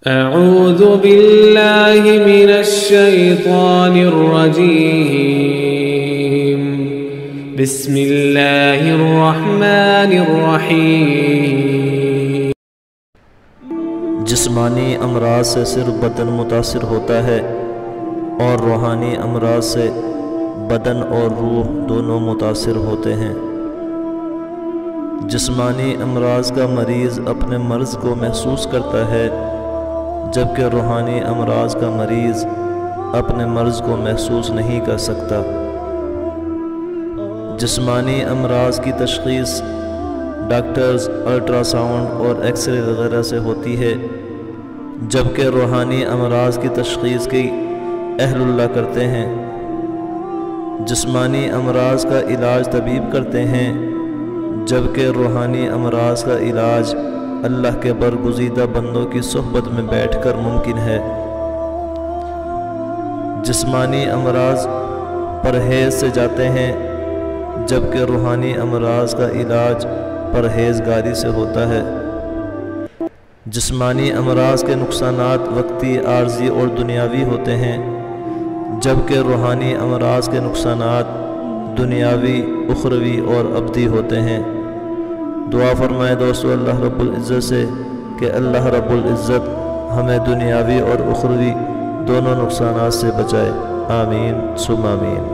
أعوذ بالله من الشيطان الرجيم بسم الله الرحمن الرحيم جسمانی امراض سے صرف بدن متاثر ہوتا ہے اور روحانی امراض سے بدن اور روح دونوں متاثر ہوتے ہیں۔ جسمانی امراض کا مریض اپنے مرض کو محسوس کرتا ہے، جبکہ روحانی امراض کا مریض اپنے مرض کو محسوس نہیں کر سکتا۔ جسمانی امراض کی تشخیص ڈاکٹرز الٹرا ساؤنڈ اور ایکس رے وغیرہ سے ہوتی ہے، جبکہ روحانی امراض کی تشخیص کی اہل اللہ کرتے ہیں۔ جسمانی امراض کا علاج طبیب کرتے ہیں، جبکہ روحانی امراض کا علاج اللہ کے برگزیدہ بندوں کی صحبت میں بیٹھ کر ممکن ہے۔ جسمانی امراض پرہیز سے جاتے ہیں، جبکہ روحانی امراض کا علاج پرہیزگاری سے ہوتا ہے۔ جسمانی امراض کے نقصانات وقتی، عارضی اور دنیاوی ہوتے ہیں، جبکہ روحانی امراض کے نقصانات دنیاوی، اخروی اور ابدی ہوتے ہیں۔ دعا فرمائے دوستو اللہ رب العزت سے کہ اللہ رب العزت ہمیں دنیاوی اور اخروی دونوں نقصانات سے بچائے۔ آمین ثم آمین۔